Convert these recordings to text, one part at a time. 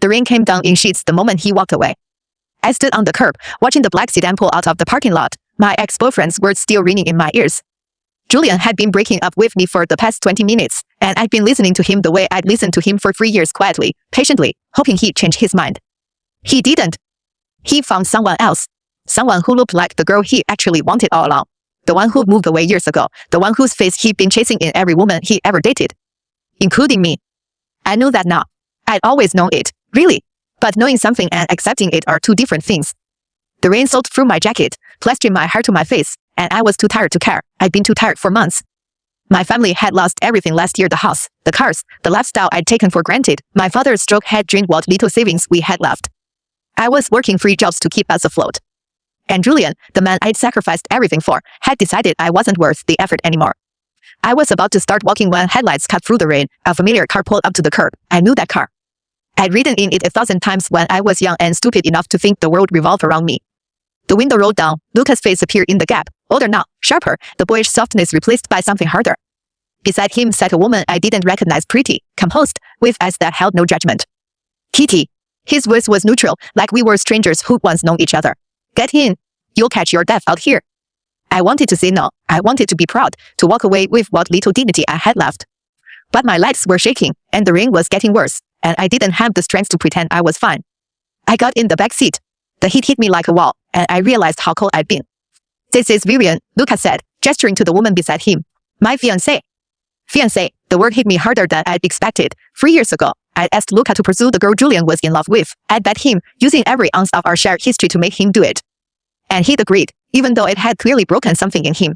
The rain came down in sheets the moment he walked away. I stood on the curb, watching the black sedan pull out of the parking lot, my ex-boyfriend's words still ringing in my ears. Julian had been breaking up with me for the past 20 minutes, and I'd been listening to him the way I'd listened to him for 3 years quietly, patiently, hoping he'd change his mind. He didn't. He found someone else. Someone who looked like the girl he actually wanted all along. The one who moved away years ago, the one whose face he'd been chasing in every woman he ever dated. Including me. I knew that now. I'd always known it, really. But knowing something and accepting it are two different things. The rain soaked through my jacket, plastering my hair to my face, and I was too tired to care. I'd been too tired for months. My family had lost everything last year: the house, the cars, the lifestyle I'd taken for granted. My father's stroke had drained what little savings we had left. I was working 3 jobs to keep us afloat. And Julian, the man I'd sacrificed everything for, had decided I wasn't worth the effort anymore. I was about to start walking when headlights cut through the rain. A familiar car pulled up to the curb. I knew that car. I'd ridden in it 1,000 times when I was young and stupid enough to think the world revolved around me. The window rolled down. Lucas' face appeared in the gap. Older now, sharper, the boyish softness replaced by something harder. Beside him sat a woman I didn't recognize, pretty, composed, with eyes that held no judgment. Kitty. His voice was neutral, like we were strangers who'd once known each other. Get in. You'll catch your death out here. I wanted to say no. I wanted to be proud, to walk away with what little dignity I had left. But my legs were shaking, and the rain was getting worse, and I didn't have the strength to pretend I was fine. I got in the back seat. The heat hit me like a wall, and I realized how cold I'd been. This is Vivian, Lucas said, gesturing to the woman beside him. My fiancée. Fiancée, the word hit me harder than I'd expected. 3 years ago, I'd asked Luca to pursue the girl Julian was in love with. I'd bet him, using every ounce of our shared history to make him do it. And he'd agreed, even though it had clearly broken something in him.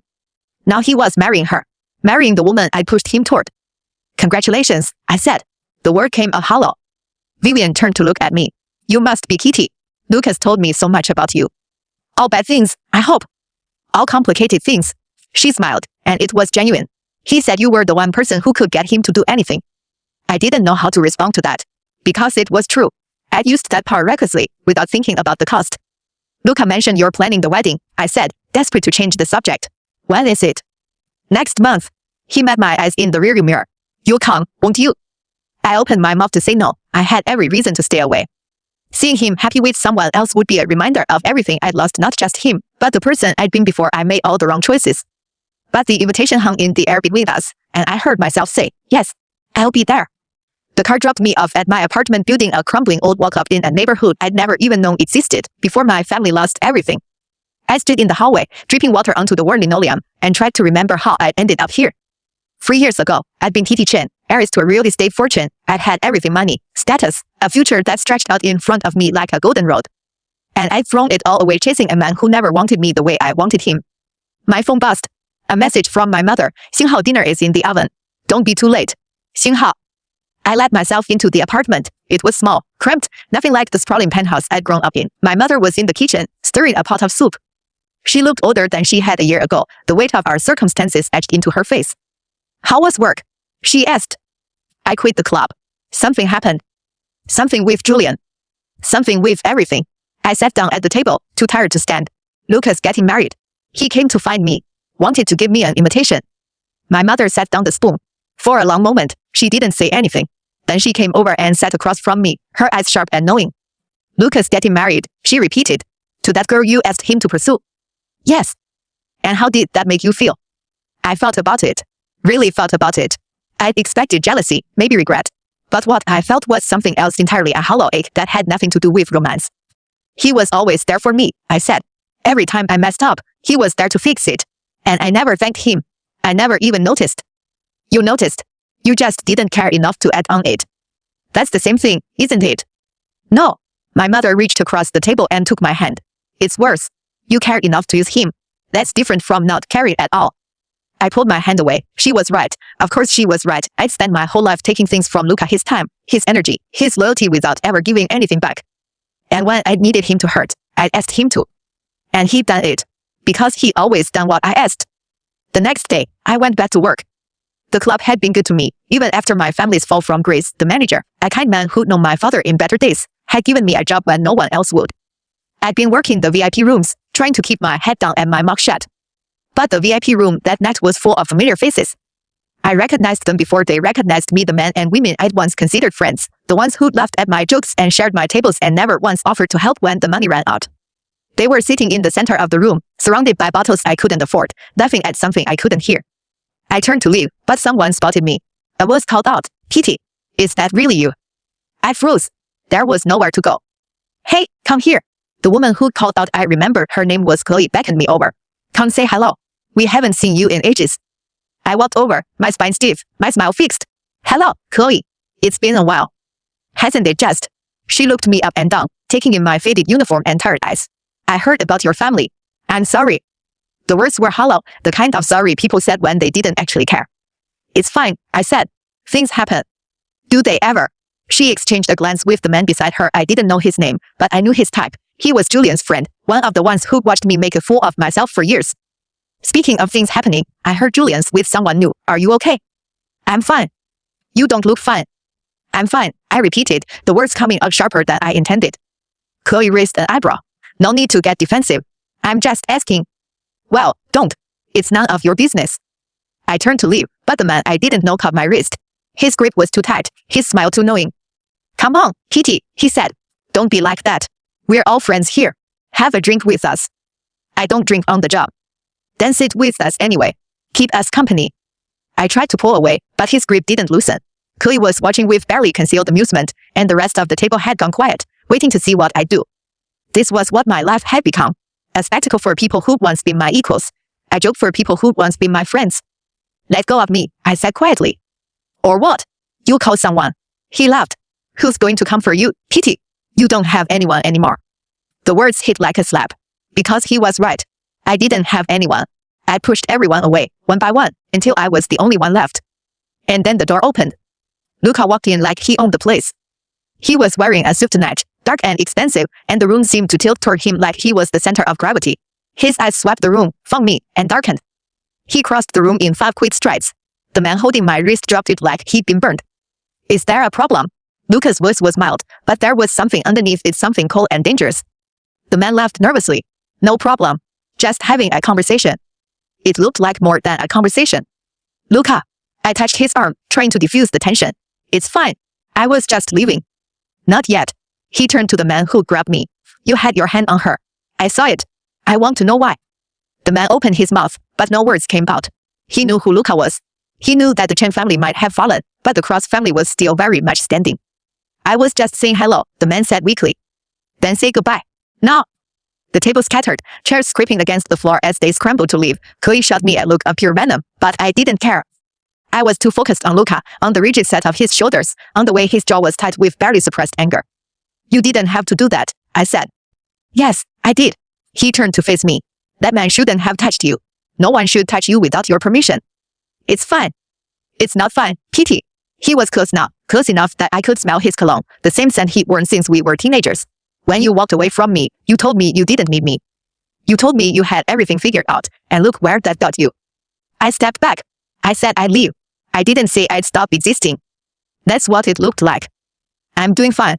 Now he was marrying her. Marrying the woman I'd pushed him toward. Congratulations, I said. The word came out hollow. Vivian turned to look at me. You must be Kitty. Lucas told me so much about you. All bad things, I hope. All complicated things. She smiled, and it was genuine. He said you were the one person who could get him to do anything. I didn't know how to respond to that. Because it was true. I'd used that power recklessly, without thinking about the cost. Luca mentioned you're planning the wedding, I said, desperate to change the subject. When is it? Next month. He met my eyes in the rearview mirror. You'll come, won't you? I opened my mouth to say no. I had every reason to stay away. Seeing him happy with someone else would be a reminder of everything I'd lost, not just him, but the person I'd been before I made all the wrong choices. But the invitation hung in the air between us, and I heard myself say, yes, I'll be there. The car dropped me off at my apartment building, a crumbling old walk-up in a neighborhood I'd never even known existed before my family lost everything. I stood in the hallway, dripping water onto the worn linoleum, and tried to remember how I'd ended up here. 3 years ago, I'd been Kitty Chen, heiress to a real estate fortune. I'd had everything: money, status, a future that stretched out in front of me like a golden road. And I'd thrown it all away chasing a man who never wanted me the way I wanted him. My phone buzzed. A message from my mother. Xinghao, dinner is in the oven. Don't be too late. Xinghao. I let myself into the apartment. It was small, cramped, nothing like the sprawling penthouse I'd grown up in. My mother was in the kitchen, stirring a pot of soup. She looked older than she had a year ago, the weight of our circumstances etched into her face. How was work? She asked. I quit the club. Something happened. Something with Julian. Something with everything. I sat down at the table, too tired to stand. Lucas getting married. He came to find me. Wanted to give me an invitation. My mother set down the spoon. For a long moment, she didn't say anything. Then she came over and sat across from me, her eyes sharp and knowing. Lucas getting married, she repeated. To that girl you asked him to pursue? Yes. And how did that make you feel? I thought about it. Really thought about it. I'd expected jealousy, maybe regret. But what I felt was something else entirely, a hollow ache that had nothing to do with romance. He was always there for me, I said. Every time I messed up, he was there to fix it. And I never thanked him. I never even noticed. You noticed. You just didn't care enough to act on it. That's the same thing, isn't it? No. My mother reached across the table and took my hand. It's worse. You cared enough to use him. That's different from not caring at all. I pulled my hand away. She was right. Of course she was right. I'd spent my whole life taking things from Luca: his time, his energy, his loyalty, without ever giving anything back. And when I needed him to hurt, I'd asked him to. And he'd done it. Because he'd always done what I asked. The next day, I went back to work. The club had been good to me, even after my family's fall from grace. The manager, a kind man who'd known my father in better days, had given me a job when no one else would. I'd been working the VIP rooms, trying to keep my head down and my mouth shut. But the VIP room that night was full of familiar faces. I recognized them before they recognized me, the men and women I'd once considered friends, the ones who laughed at my jokes and shared my tables and never once offered to help when the money ran out. They were sitting in the center of the room, surrounded by bottles I couldn't afford, laughing at something I couldn't hear. I turned to leave, but someone spotted me. A voice called out, "Kitty, is that really you?" I froze. There was nowhere to go. "Hey, come here." The woman who called out, I remember her name was Chloe, beckoned me over. "Come say hello. We haven't seen you in ages." I walked over, my spine stiff, my smile fixed. "Hello, Chloe. It's been a while. Hasn't it just?" She looked me up and down, taking in my faded uniform and tired eyes. "I heard about your family. I'm sorry." The words were hollow, the kind of sorry people said when they didn't actually care. "It's fine," I said. "Things happen." "Do they ever?" She exchanged a glance with the man beside her. I didn't know his name, but I knew his type. He was Julian's friend, one of the ones who watched me make a fool of myself for years. "Speaking of things happening, I heard Julian's with someone new. Are you okay?" "I'm fine." "You don't look fine." "I'm fine," I repeated, the words coming out sharper than I intended. Chloe raised an eyebrow. "No need to get defensive. I'm just asking." "Well, don't. It's none of your business." I turned to leave, but the man I didn't know caught my wrist. His grip was too tight, his smile too knowing. "Come on, Kitty," he said. "Don't be like that. We're all friends here. Have a drink with us." "I don't drink on the job." "Then sit with us anyway. Keep us company." I tried to pull away, but his grip didn't loosen. Chloe was watching with barely concealed amusement, and the rest of the table had gone quiet, waiting to see what I'd do. This was what my life had become. A spectacle for people who'd once been my equals. A joke for people who'd once been my friends. "Let go of me," I said quietly. "Or what? You call someone." He laughed. "Who's going to come for you, Kitty? You don't have anyone anymore." The words hit like a slap. Because he was right. I didn't have anyone. I pushed everyone away, one by one, until I was the only one left. And then the door opened. Luca walked in like he owned the place. He was wearing a suit match, dark and expensive, and the room seemed to tilt toward him like he was the center of gravity. His eyes swept the room, found me, and darkened. He crossed the room in 5 quick strides. The man holding my wrist dropped it like he'd been burned. "Is there a problem?" Luca's voice was mild, but there was something underneath it, something cold and dangerous. The man laughed nervously. "No problem. Just having a conversation." It looked like more than a conversation. "Luca." I touched his arm, trying to diffuse the tension. "It's fine. I was just leaving." "Not yet." He turned to the man who grabbed me. "You had your hand on her. I saw it. I want to know why." The man opened his mouth, but no words came out. He knew who Luca was. He knew that the Chen family might have fallen, but the Cross family was still very much standing. "I was just saying hello," the man said weakly. "Then say goodbye. Now." The table scattered, chairs scraping against the floor as they scrambled to leave. Chloe shot me a look of pure venom, but I didn't care. I was too focused on Luca, on the rigid set of his shoulders, on the way his jaw was tight with barely suppressed anger. "You didn't have to do that," I said. "Yes, I did." He turned to face me. "That man shouldn't have touched you. No one should touch you without your permission." "It's fine." "It's not fine, Kitty." He was close now, close enough that I could smell his cologne, the same scent he'd worn since we were teenagers. "When you walked away from me, you told me you didn't need me. You told me you had everything figured out, and look where that got you." I stepped back. I said I'd leave. I didn't say I'd stop existing. That's what it looked like. "I'm doing fine."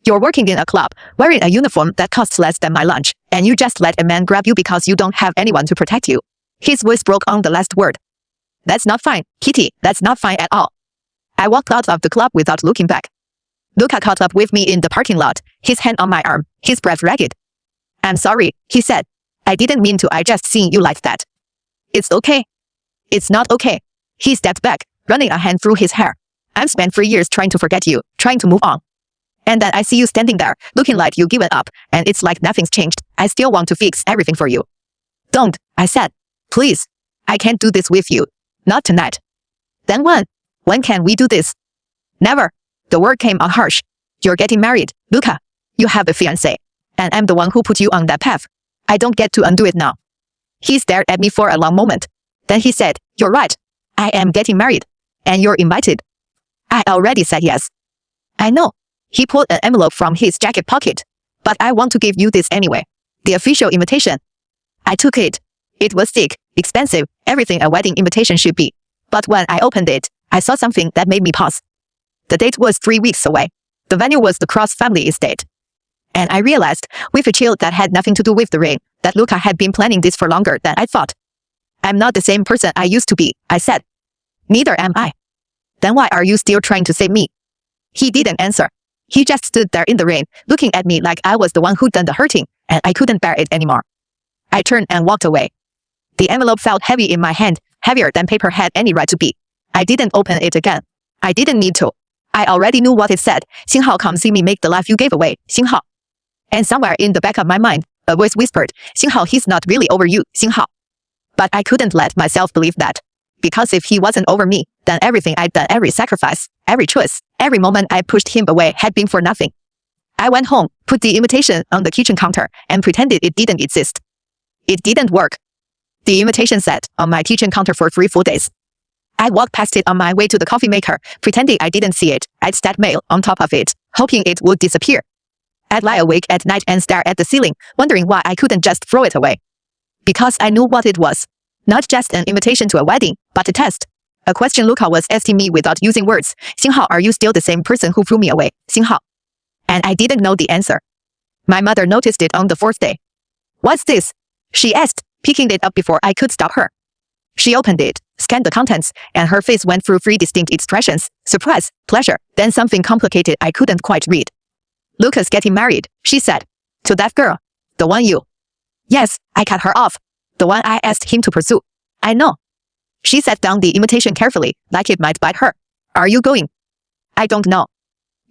"You're working in a club, wearing a uniform that costs less than my lunch, and you just let a man grab you because you don't have anyone to protect you." His voice broke on the last word. "That's not fine, Kitty. That's not fine at all." I walked out of the club without looking back. Luca caught up with me in the parking lot, his hand on my arm, his breath ragged. "I'm sorry," he said. "I didn't mean to. I just seen you like that." "It's okay." "It's not okay." He stepped back, running a hand through his hair. "I've spent 3 years trying to forget you, trying to move on. And then I see you standing there, looking like you've given up, and it's like nothing's changed. I still want to fix everything for you." "Don't," I said. "Please. I can't do this with you. Not tonight." "Then when? When can we do this?" "Never." The word came out harsh. "You're getting married, Luca. You have a fiancé. And I'm the one who put you on that path. I don't get to undo it now." He stared at me for a long moment. Then he said, "You're right. I am getting married. And you're invited." I already said yes. "I know." He pulled an envelope from his jacket pocket. "But I want to give you this anyway. The official invitation." I took it. It was thick, expensive, everything a wedding invitation should be. But when I opened it, I saw something that made me pause. The date was 3 weeks away. The venue was the Cross family estate. And I realized, with a chill that had nothing to do with the ring, that Luca had been planning this for longer than I thought. "I'm not the same person I used to be," I said. Neither am I. Then why are you still trying to save me? He didn't answer. He just stood there in the rain, looking at me like I was the one who'd done the hurting, and I couldn't bear it anymore. I turned and walked away. The envelope felt heavy in my hand, heavier than paper had any right to be. I didn't open it again. I didn't need to. I already knew what it said. Xinghao, come see me make the life you gave away, Xinghao. And somewhere in the back of my mind, a voice whispered, Xinghao, he's not really over you, Xinghao. But I couldn't let myself believe that. Because if he wasn't over me, then everything I'd done, every sacrifice, every choice, every moment I pushed him away had been for nothing. I went home, put the invitation on the kitchen counter, and pretended it didn't exist. It didn't work. The invitation sat on my kitchen counter for 3 full days. I walked past it on my way to the coffee maker, pretending I didn't see it. I'd stack mail on top of it, hoping it would disappear. I'd lie awake at night and stare at the ceiling, wondering why I couldn't just throw it away. Because I knew what it was. Not just an invitation to a wedding, but a test. A question Luca was asking me without using words. Xinghao, are you still the same person who threw me away, Xinghao? And I didn't know the answer. My mother noticed it on the 4th day. What's this? She asked, picking it up before I could stop her. She opened it, scanned the contents, and her face went through 3 distinct expressions: surprise, pleasure, then something complicated I couldn't quite read. Luca's getting married, she said. To that girl. The one you. Yes, I cut her off. The one I asked him to pursue. I know. She set down the invitation carefully, like it might bite her. Are you going? I don't know.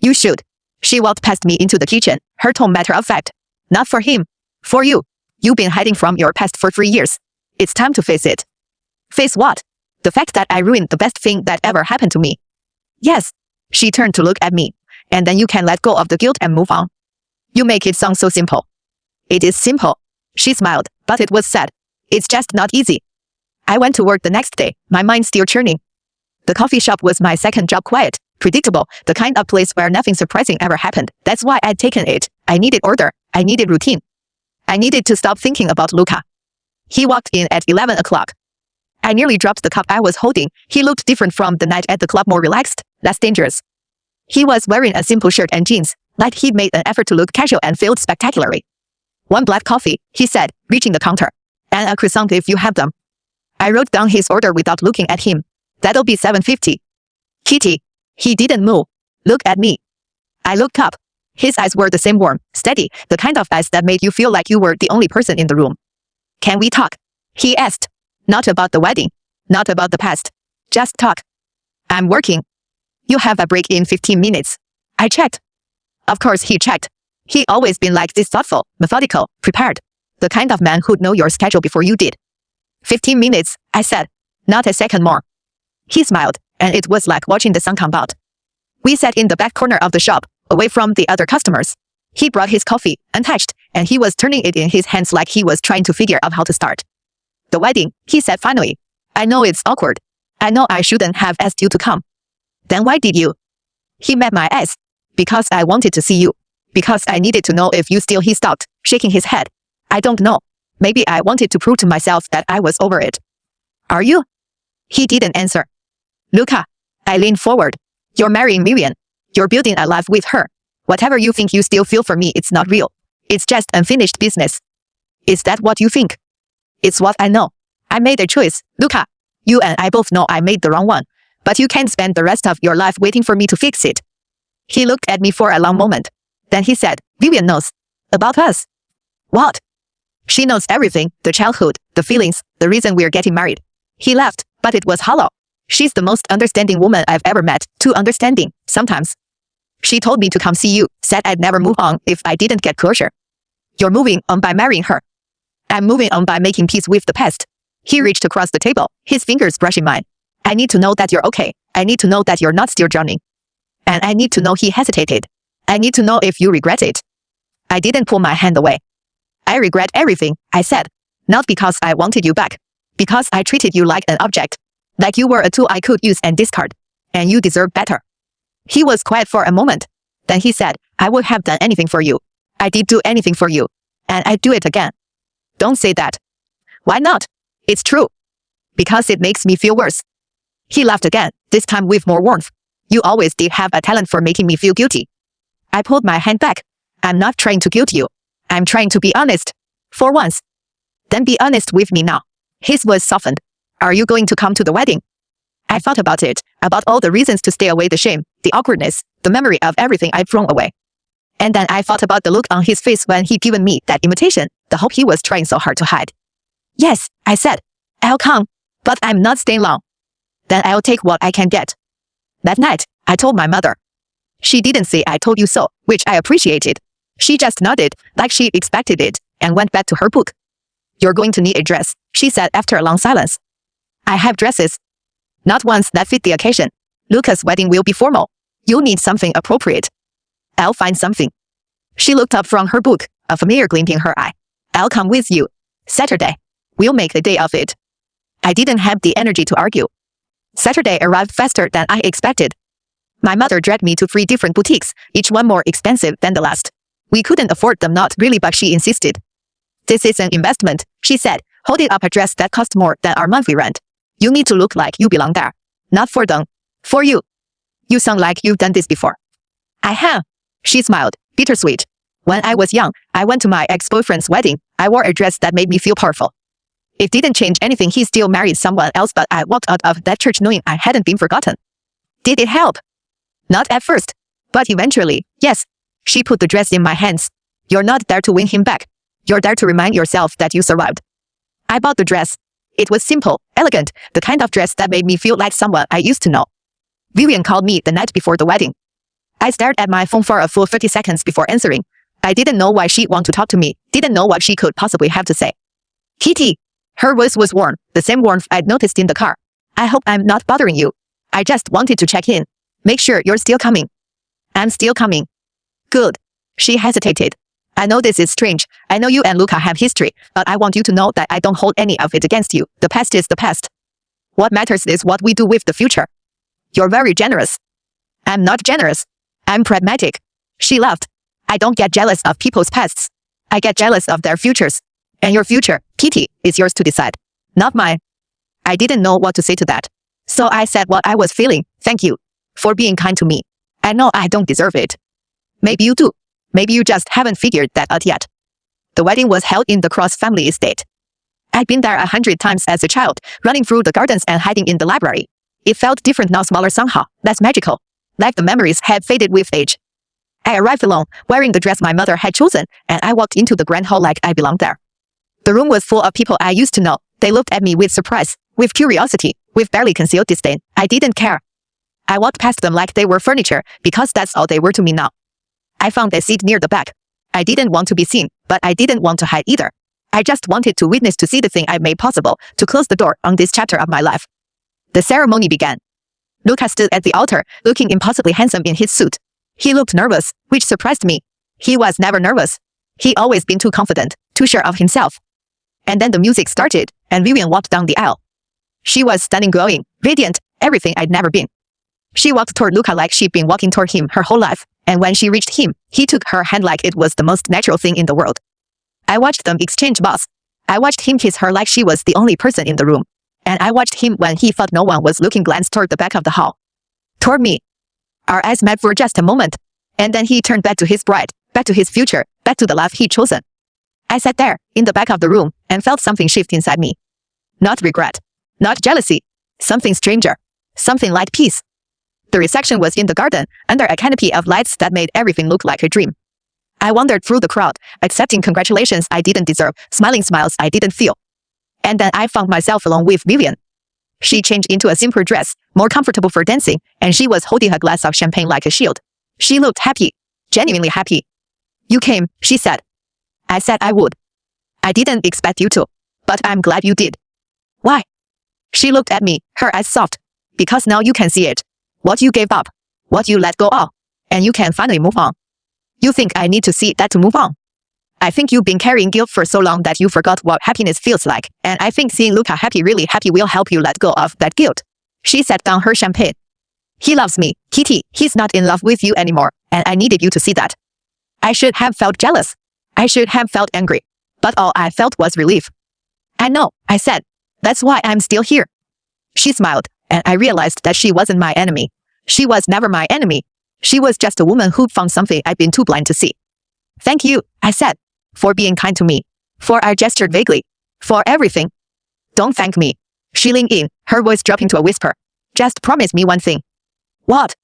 You should. She walked past me into the kitchen, her tone matter of fact. Not for him. For you. You've been hiding from your past for 3 years. It's time to face it. Face what? The fact that I ruined the best thing that ever happened to me. Yes. She turned to look at me. And then you can let go of the guilt and move on. You make it sound so simple. It is simple. She smiled, but it was sad. It's just not easy. I went to work the next day, my mind still churning. The coffee shop was my second job, quiet, predictable, the kind of place where nothing surprising ever happened. That's why I'd taken it. I needed order. I needed routine. I needed to stop thinking about Luca. He walked in at 11 o'clock. I nearly dropped the cup I was holding. He looked different from the night at the club, more relaxed, less dangerous. He was wearing a simple shirt and jeans, like he'd made an effort to look casual and failed spectacularly. 1 black coffee, he said, reaching the counter. And a croissant if you have them. I wrote down his order without looking at him. That'll be $7.50. Kitty. He didn't move. Look at me. I looked up. His eyes were the same, warm, steady, the kind of eyes that made you feel like you were the only person in the room. Can we talk? He asked. Not about the wedding. Not about the past. Just talk. I'm working. You have a break in 15 minutes. I checked. Of course he checked. He'd always been like this, thoughtful, methodical, prepared. The kind of man who'd know your schedule before you did. 15 minutes, I said. Not a second more. He smiled, and it was like watching the sun come out. We sat in the back corner of the shop, away from the other customers. He brought his coffee, untouched, and he was turning it in his hands like he was trying to figure out how to start. The wedding, he said finally. I know it's awkward. I know I shouldn't have asked you to come. Then why did you? He met my eyes. Because I wanted to see you. Because I needed to know if you still. He stopped, shaking his head. I don't know. Maybe I wanted to prove to myself that I was over it. Are you? He didn't answer. Luca. I leaned forward. You're marrying Miriam. You're building a life with her. Whatever you think you still feel for me, it's not real. It's just unfinished business. Is that what you think? It's what I know. I made a choice, Luca. You and I both know I made the wrong one. But you can't spend the rest of your life waiting for me to fix it. He looked at me for a long moment. Then he said, Vivian knows. About us. What? She knows everything, the childhood, the feelings, the reason we're getting married. He laughed, but it was hollow. She's the most understanding woman I've ever met, too understanding, sometimes. She told me to come see you, said I'd never move on if I didn't get closure. You're moving on by marrying her. I'm moving on by making peace with the past. He reached across the table, his fingers brushing mine. I need to know that you're okay. I need to know that you're not still drowning. And I need to know. He hesitated. I need to know if you regret it. I didn't pull my hand away. I regret everything, I said. Not because I wanted you back. Because I treated you like an object. Like you were a tool I could use and discard. And you deserve better. He was quiet for a moment. Then he said, I would have done anything for you. I did do anything for you. And I'd do it again. Don't say that. Why not? It's true. Because it makes me feel worse. He laughed again, this time with more warmth. You always did have a talent for making me feel guilty. I pulled my hand back. I'm not trying to guilt you. I'm trying to be honest. For once. Then be honest with me now. His voice softened. Are you going to come to the wedding? I thought about it, about all the reasons to stay away, the shame, the awkwardness, the memory of everything I'd thrown away. And then I thought about the look on his face when he'd given me that invitation, the hope he was trying so hard to hide. Yes, I said, I'll come, but I'm not staying long. Then I'll take what I can get. That night, I told my mother. She didn't say I told you so, which I appreciated. She just nodded, like she expected it, and went back to her book. You're going to need a dress, she said after a long silence. I have dresses. Not ones that fit the occasion. Luca's wedding will be formal. You'll need something appropriate. I'll find something. She looked up from her book, a familiar glint in her eye. I'll come with you. Saturday. We'll make a day of it. I didn't have the energy to argue. Saturday arrived faster than I expected. My mother dragged me to 3 different boutiques, each one more expensive than the last. We couldn't afford them, not really, but she insisted. This is an investment, she said, holding up a dress that cost more than our monthly rent. You need to look like you belong there. Not for them. For you. You sound like you've done this before. I have. She smiled, bittersweet. When I was young, I went to my ex-boyfriend's wedding. I wore a dress that made me feel powerful. It didn't change anything. He still married someone else, but I walked out of that church knowing I hadn't been forgotten. Did it help? Not at first. But eventually, yes. She put the dress in my hands. You're not there to win him back. You're there to remind yourself that you survived. I bought the dress. It was simple, elegant, the kind of dress that made me feel like someone I used to know. Vivian called me the night before the wedding. I stared at my phone for a full 30 seconds before answering. I didn't know why she'd want to talk to me, didn't know what she could possibly have to say. Kitty. Her voice was warm, the same warmth I'd noticed in the car. I hope I'm not bothering you. I just wanted to check in. Make sure you're still coming. I'm still coming. Good. She hesitated. I know this is strange. I know you and Luca have history, but I want you to know that I don't hold any of it against you. The past is the past. What matters is what we do with the future. You're very generous. I'm not generous. I'm pragmatic. She laughed. I don't get jealous of people's pasts. I get jealous of their futures. And your future, Kitty, is yours to decide. Not mine. I didn't know what to say to that. So I said what I was feeling. Thank you. For being kind to me. I know I don't deserve it. Maybe you do. Maybe you just haven't figured that out yet. The wedding was held in the Cross family estate. I'd been there 100 times as a child, running through the gardens and hiding in the library. It felt different now, smaller somehow, less magical. Like the memories had faded with age. I arrived alone, wearing the dress my mother had chosen, and I walked into the grand hall like I belonged there. The room was full of people I used to know. They looked at me with surprise, with curiosity, with barely concealed disdain. I didn't care. I walked past them like they were furniture, because that's all they were to me now. I found a seat near the back. I didn't want to be seen, but I didn't want to hide either. I just wanted to witness, to see the thing I made possible, to close the door on this chapter of my life. The ceremony began. Luca stood at the altar, looking impossibly handsome in his suit. He looked nervous, which surprised me. He was never nervous. He'd always been too confident, too sure of himself. And then the music started, and Vivian walked down the aisle. She was stunning, glowing, radiant, everything I'd never been. She walked toward Luca like she'd been walking toward him her whole life, and when she reached him, he took her hand like it was the most natural thing in the world. I watched them exchange bows. I watched him kiss her like she was the only person in the room. And I watched him, when he thought no one was looking, glance toward the back of the hall. Toward me. Our eyes met for just a moment. And then he turned back to his bride, back to his future, back to the life he'd chosen. I sat there, in the back of the room, and felt something shift inside me. Not regret. Not jealousy. Something stranger. Something like peace. The reception was in the garden, under a canopy of lights that made everything look like a dream. I wandered through the crowd, accepting congratulations I didn't deserve, smiling smiles I didn't feel. And then I found myself alone with Vivian. She changed into a simpler dress, more comfortable for dancing, and she was holding a glass of champagne like a shield. She looked happy, genuinely happy. You came, she said. I said I would. I didn't expect you to, but I'm glad you did. Why? She looked at me, her eyes soft. Because now you can see it. What you gave up, what you let go of, and you can finally move on. You think I need to see that to move on? I think you've been carrying guilt for so long that you forgot what happiness feels like, and I think seeing Luca happy, really happy, will help you let go of that guilt. She set down her champagne. He loves me, Kitty. He's not in love with you anymore, and I needed you to see that. I should have felt jealous. I should have felt angry. But all I felt was relief. I know, I said. That's why I'm still here. She smiled, and I realized that she wasn't my enemy. She was never my enemy. She was just a woman who'd found something I'd been too blind to see. Thank you, I said. For being kind to me. For, I gestured vaguely. For everything. Don't thank me. She leaned in, her voice dropping to a whisper. Just promise me one thing. What?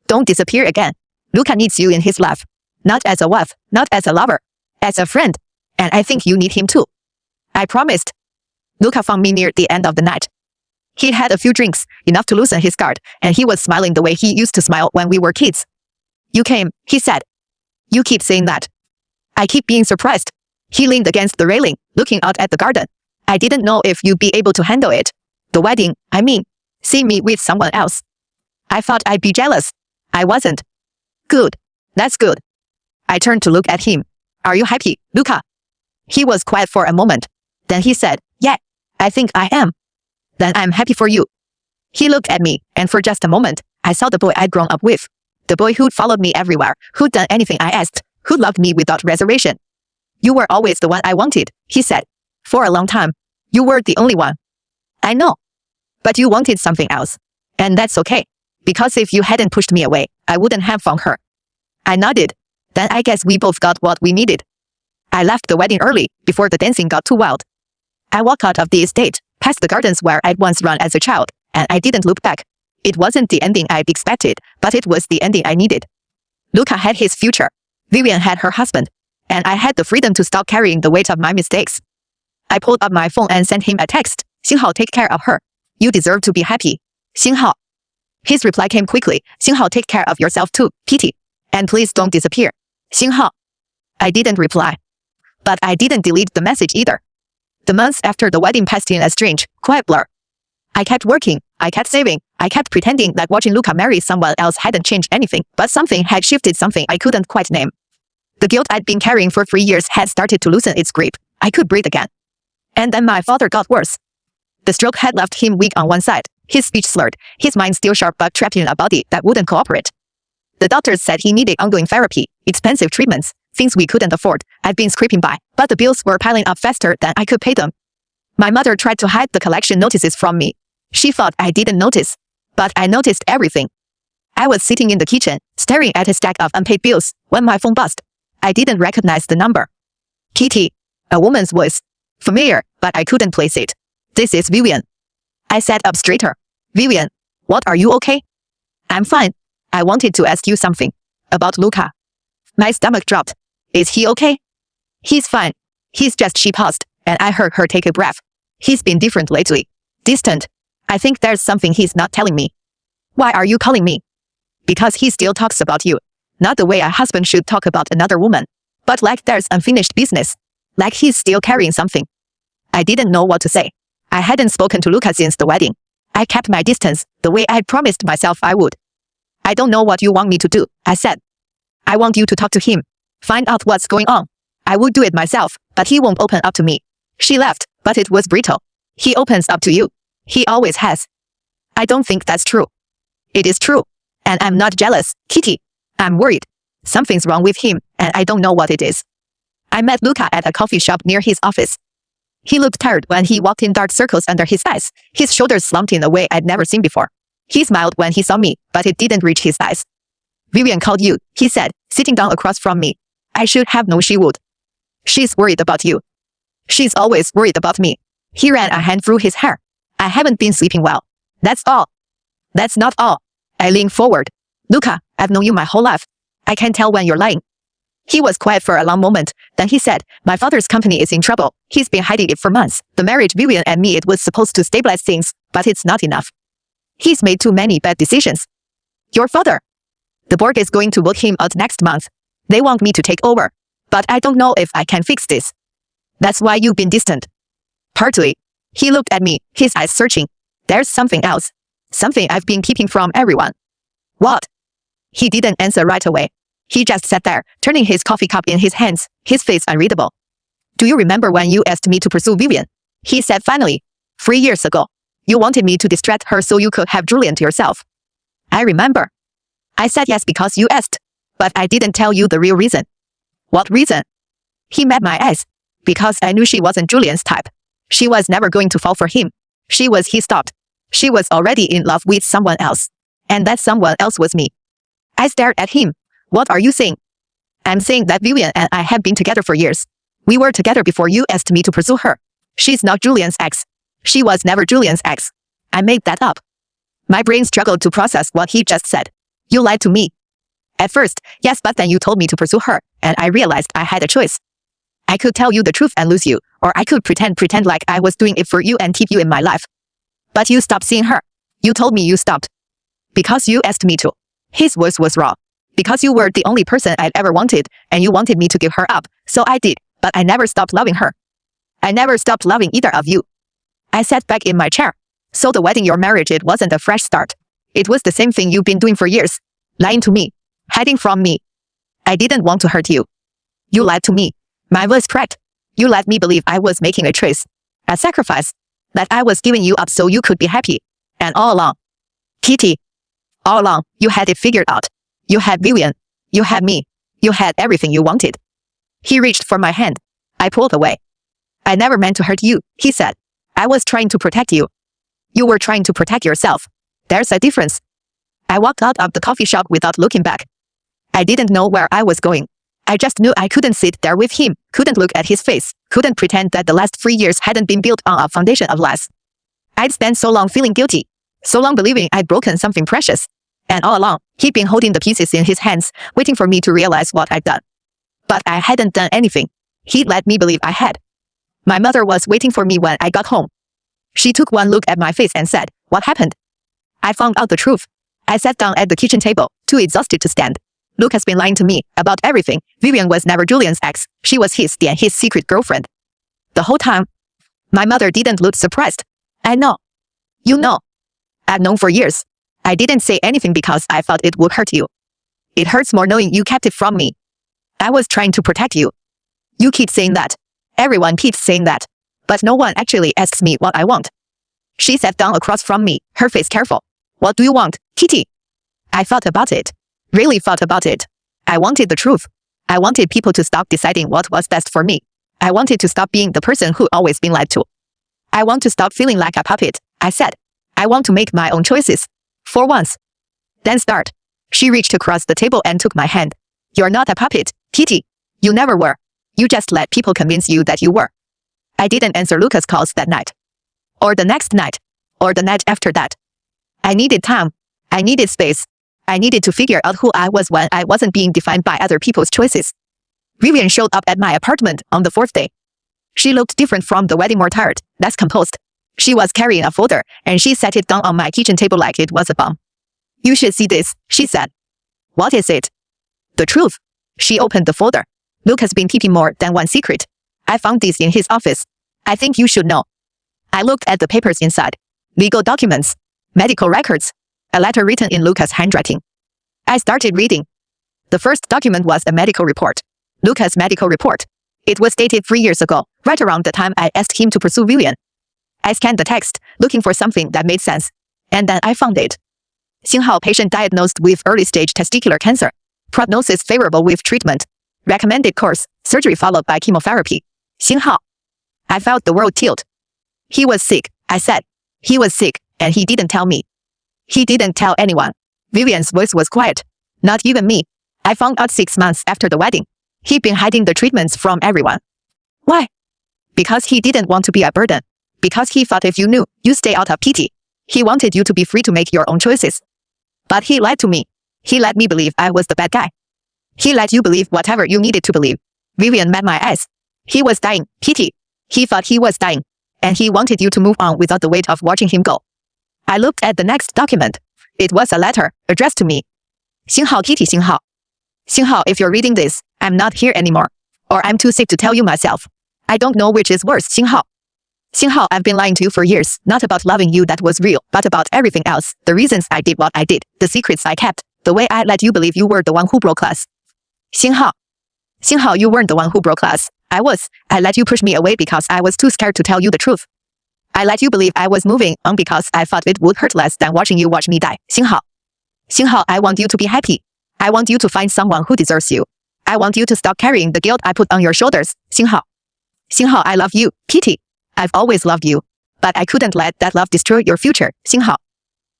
Don't disappear again. Luca needs you in his life. Not as a wife, not as a lover, as a friend. And I think you need him too. I promised. Luca found me near the end of the night. He had a few drinks, enough to loosen his guard, and he was smiling the way he used to smile when we were kids. You came, he said. You keep saying that. I keep being surprised. He leaned against the railing, looking out at the garden. I didn't know if you'd be able to handle it. The wedding, I mean. See me with someone else. I thought I'd be jealous. I wasn't. Good. That's good. I turned to look at him. Are you happy, Luca? He was quiet for a moment. Then he said, yeah, I think I am. Then I'm happy for you. He looked at me, and for just a moment, I saw the boy I'd grown up with. The boy who'd followed me everywhere, who'd done anything I asked, who loved me without reservation. You were always the one I wanted, he said. For a long time. You were the only one. I know. But you wanted something else. And that's okay. Because if you hadn't pushed me away, I wouldn't have found her. I nodded. Then I guess we both got what we needed. I left the wedding early, before the dancing got too wild. I walked out of the estate, past the gardens where I'd once run as a child, and I didn't look back. It wasn't the ending I'd expected, but it was the ending I needed. Luca had his future. Vivian had her husband. And I had the freedom to stop carrying the weight of my mistakes. I pulled up my phone and sent him a text. Xinghao, take care of her. You deserve to be happy. Xinghao. His reply came quickly. Xinghao, take care of yourself too, Kitty. And please don't disappear. Xinghao. I didn't reply. But I didn't delete the message either. The months after the wedding passed in a strange, quiet blur. I kept working, I kept saving, I kept pretending that watching Luca marry someone else hadn't changed anything, but something had shifted, something I couldn't quite name. The guilt I'd been carrying for 3 years had started to loosen its grip. I could breathe again. And then my father got worse. The stroke had left him weak on one side, his speech slurred, his mind still sharp but trapped in a body that wouldn't cooperate. The doctors said he needed ongoing therapy, expensive treatments, things we couldn't afford. I'd been scraping by, but the bills were piling up faster than I could pay them. My mother tried to hide the collection notices from me. She thought I didn't notice, but I noticed everything. I was sitting in the kitchen, staring at a stack of unpaid bills, when my phone buzzed. I didn't recognize the number. Kitty. A woman's voice. Familiar, but I couldn't place it. This is Vivian. I sat up straighter. Vivian, what, are you okay? I'm fine. I wanted to ask you something. About Luca. My stomach dropped. Is he okay? He's fine. He's just, she paused, and I heard her take a breath. He's been different lately. Distant. I think there's something he's not telling me. Why are you calling me? Because he still talks about you. Not the way a husband should talk about another woman. But like there's unfinished business. Like he's still carrying something. I didn't know what to say. I hadn't spoken to Luca since the wedding. I kept my distance, the way I'd promised myself I would. I don't know what you want me to do, I said. I want you to talk to him. Find out what's going on. I would do it myself, but he won't open up to me. She laughed, but it was brittle. He opens up to you. He always has. I don't think that's true. It is true. And I'm not jealous, Kitty. I'm worried. Something's wrong with him, and I don't know what it is. I met Luca at a coffee shop near his office. He looked tired when he walked in, dark circles under his eyes, his shoulders slumped in a way I'd never seen before. He smiled when he saw me, but it didn't reach his eyes. Vivian called you, he said, sitting down across from me. I should have known she would. She's worried about you. She's always worried about me. He ran a hand through his hair. I haven't been sleeping well. That's all. That's not all. I leaned forward. Luca, I've known you my whole life. I can tell when you're lying. He was quiet for a long moment. Then he said, my father's company is in trouble. He's been hiding it for months. The marriage, Vivian and me, it was supposed to stabilize things, but it's not enough. He's made too many bad decisions. Your father. The board is going to vote him out next month. They want me to take over. But I don't know if I can fix this. That's why you've been distant. Partly. He looked at me, his eyes searching. There's something else. Something I've been keeping from everyone. What? He didn't answer right away. He just sat there, turning his coffee cup in his hands, his face unreadable. Do you remember when you asked me to pursue Vivian? He said finally. 3 years ago. You wanted me to distract her so you could have Julian to yourself. I remember. I said yes because you asked. But I didn't tell you the real reason. What reason? He met my eyes. Because I knew she wasn't Julian's type. She was never going to fall for him. He stopped. She was already in love with someone else. And that someone else was me. I stared at him. What are you saying? I'm saying that Vivian and I have been together for years. We were together before you asked me to pursue her. She's not Julian's ex. She was never Julian's ex. I made that up. My brain struggled to process what he just said. You lied to me. At first, yes, but then you told me to pursue her, and I realized I had a choice. I could tell you the truth and lose you, or I could pretend like I was doing it for you and keep you in my life. But you stopped seeing her. You told me you stopped. Because you asked me to. His voice was raw. Because you were the only person I'd ever wanted, and you wanted me to give her up, so I did, but I never stopped loving her. I never stopped loving either of you. I sat back in my chair. So the wedding, your marriage, it wasn't a fresh start. It was the same thing you've been doing for years. Lying to me. Hiding from me. I didn't want to hurt you. You lied to me. My voice cracked. You let me believe I was making a choice. A sacrifice. That I was giving you up so you could be happy. And all along. Kitty. All along, you had it figured out. You had Vivian. You had me. You had everything you wanted. He reached for my hand. I pulled away. I never meant to hurt you, he said. I was trying to protect you. You were trying to protect yourself. There's a difference. I walked out of the coffee shop without looking back. I didn't know where I was going. I just knew I couldn't sit there with him, couldn't look at his face, couldn't pretend that the last 3 years hadn't been built on a foundation of lies. I'd spent so long feeling guilty, so long believing I'd broken something precious. And all along, he'd been holding the pieces in his hands, waiting for me to realize what I'd done. But I hadn't done anything. He'd let me believe I had. My mother was waiting for me when I got home. She took one look at my face and said, "What happened?" I found out the truth. I sat down at the kitchen table, too exhausted to stand. Luke has been lying to me about everything. Vivian was never Julian's ex. She was his secret girlfriend. The whole time, my mother didn't look surprised. I know. You know. I've known for years. I didn't say anything because I thought it would hurt you. It hurts more knowing you kept it from me. I was trying to protect you. You keep saying that. Everyone keeps saying that. But no one actually asks me what I want. She sat down across from me, her face careful. What do you want, Kitty? I thought about it. Really thought about it. I wanted the truth. I wanted people to stop deciding what was best for me. I wanted to stop being the person who always been lied to. I want to stop feeling like a puppet, I said. I want to make my own choices. For once. Then start. She reached across the table and took my hand. You're not a puppet, Kitty. You never were. You just let people convince you that you were. I didn't answer Lucas' calls that night. Or the next night. Or the night after that. I needed time. I needed space. I needed to figure out who I was when I wasn't being defined by other people's choices. Vivian showed up at my apartment on the 4th day. She looked different from the wedding, more tired, less composed. She was carrying a folder, and she set it down on my kitchen table like it was a bomb. You should see this, she said. What is it? The truth. She opened the folder. Luke has been keeping more than one secret. I found this in his office. I think you should know. I looked at the papers inside. Legal documents. Medical records. A letter written in Lucas' handwriting. I started reading. The first document was a medical report. Lucas' medical report. It was dated 3 years ago, right around the time I asked him to pursue Vivian. I scanned the text, looking for something that made sense. And then I found it. Xinghao patient diagnosed with early-stage testicular cancer. Prognosis favorable with treatment. Recommended course, surgery followed by chemotherapy. Xinghao. I felt the world tilt. He was sick, I said. He was sick, and he didn't tell me. He didn't tell anyone. Vivian's voice was quiet. Not even me. I found out 6 months after the wedding. He'd been hiding the treatments from everyone. Why? Because he didn't want to be a burden. Because he thought if you knew, you'd stay out of pity. He wanted you to be free to make your own choices. But he lied to me. He let me believe I was the bad guy. He let you believe whatever you needed to believe. Vivian met my eyes. He was dying, Kitty. He thought he was dying. And he wanted you to move on without the weight of watching him go. I looked at the next document. It was a letter, addressed to me. Xinghao, Kitty, Xinghao. Xinghao, if you're reading this, I'm not here anymore. Or I'm too sick to tell you myself. I don't know which is worse, Xinghao. Xinghao, I've been lying to you for years, not about loving you that was real, but about everything else, the reasons I did what I did, the secrets I kept, the way I let you believe you were the one who broke us. Xinghao. Xinghao, you weren't the one who broke us. I was. I let you push me away because I was too scared to tell you the truth. I let you believe I was moving on because I thought it would hurt less than watching you watch me die. Xinghao. Xinghao, I want you to be happy. I want you to find someone who deserves you. I want you to stop carrying the guilt I put on your shoulders. Xinghao. Xinghao, I love you, Kitty. I've always loved you. But I couldn't let that love destroy your future. Xinghao.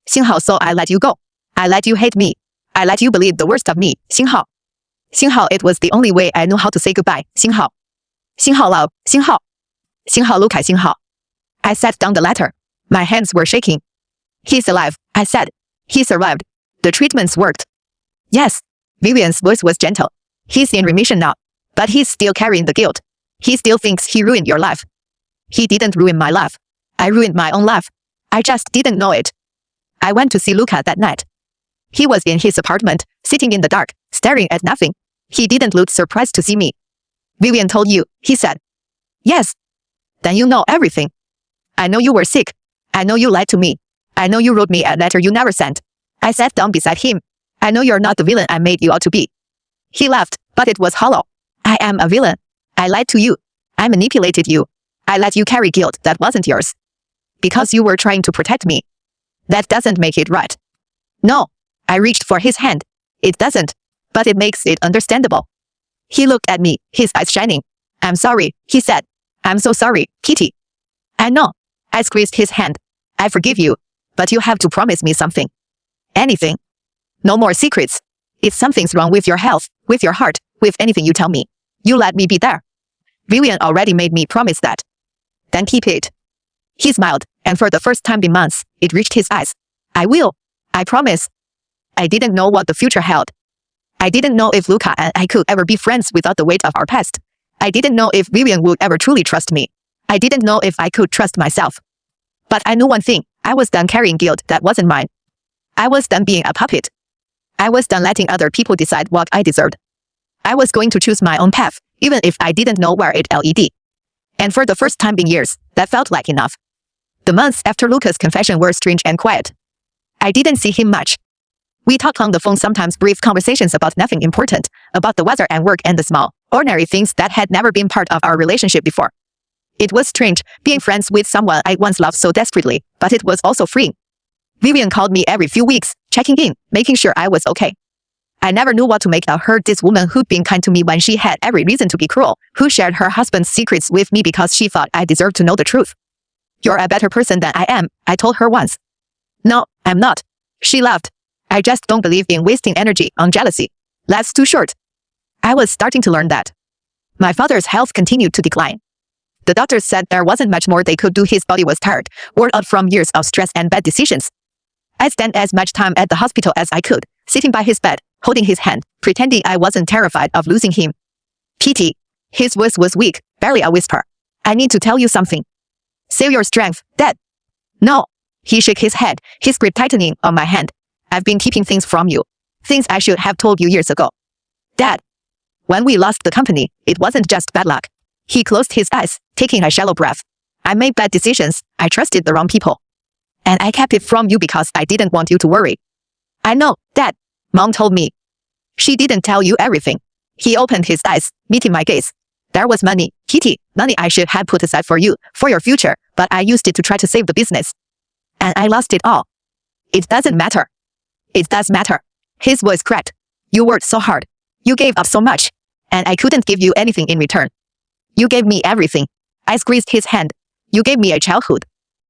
Xinghao, so I let you go. I let you hate me. I let you believe the worst of me. Xinghao. Xinghao, it was the only way I knew how to say goodbye. Xinghao. Xinghao, love. Xinghao. Xinghao, look at Xinghao. I set down the letter. My hands were shaking. He's alive, I said. He survived. The treatments worked. Yes. Vivian's voice was gentle. He's in remission now. But he's still carrying the guilt. He still thinks he ruined your life. He didn't ruin my life. I ruined my own life. I just didn't know it. I went to see Luca that night. He was in his apartment, sitting in the dark, staring at nothing. He didn't look surprised to see me. Vivian told you, he said. Yes. Then you know everything. I know you were sick. I know you lied to me. I know you wrote me a letter you never sent. I sat down beside him. I know you're not the villain I made you out to be. He laughed, but it was hollow. I am a villain. I lied to you. I manipulated you. I let you carry guilt that wasn't yours. Because you were trying to protect me. That doesn't make it right. No. I reached for his hand. It doesn't. But it makes it understandable. He looked at me, his eyes shining. I'm sorry, he said. I'm so sorry, Kitty. I know. I squeezed his hand. I forgive you. But you have to promise me something. Anything. No more secrets. If something's wrong with your health, with your heart, with anything you tell me, you let me be there. Vivian already made me promise that. Then keep it. He smiled, and for the first time in months, it reached his eyes. I will. I promise. I didn't know what the future held. I didn't know if Luca and I could ever be friends without the weight of our past. I didn't know if Vivian would ever truly trust me. I didn't know if I could trust myself. But I knew one thing. I was done carrying guilt that wasn't mine. I was done being a puppet. I was done letting other people decide what I deserved. I was going to choose my own path, even if I didn't know where it led. And for the first time in years, that felt like enough. The months after Luca's confession were strange and quiet. I didn't see him much. We talked on the phone, sometimes brief conversations about nothing important, about the weather and work and the small, ordinary things that had never been part of our relationship before. It was strange, being friends with someone I once loved so desperately, but it was also freeing. Vivian called me every few weeks, checking in, making sure I was okay. I never knew what to make of her, this woman who'd been kind to me when she had every reason to be cruel, who shared her husband's secrets with me because she thought I deserved to know the truth. You're a better person than I am, I told her once. No, I'm not. She laughed. I just don't believe in wasting energy on jealousy. Life's too short. I was starting to learn that. My father's health continued to decline. The doctors said there wasn't much more they could do. His body was tired, worn out from years of stress and bad decisions. I spent as much time at the hospital as I could, sitting by his bed, holding his hand, pretending I wasn't terrified of losing him. Kitty. His voice was weak, barely a whisper. I need to tell you something. Save your strength, Dad. No. He shook his head, his grip tightening on my hand. I've been keeping things from you. Things I should have told you years ago. Dad. When we lost the company, it wasn't just bad luck. He closed his eyes, taking a shallow breath. I made bad decisions. I trusted the wrong people. And I kept it from you because I didn't want you to worry. I know, Dad. Mom told me. She didn't tell you everything. He opened his eyes, meeting my gaze. There was money, Kitty, money I should have put aside for you, for your future, but I used it to try to save the business. And I lost it all. It doesn't matter. It does matter. His voice cracked. You worked so hard. You gave up so much. And I couldn't give you anything in return. You gave me everything. I squeezed his hand. You gave me a childhood,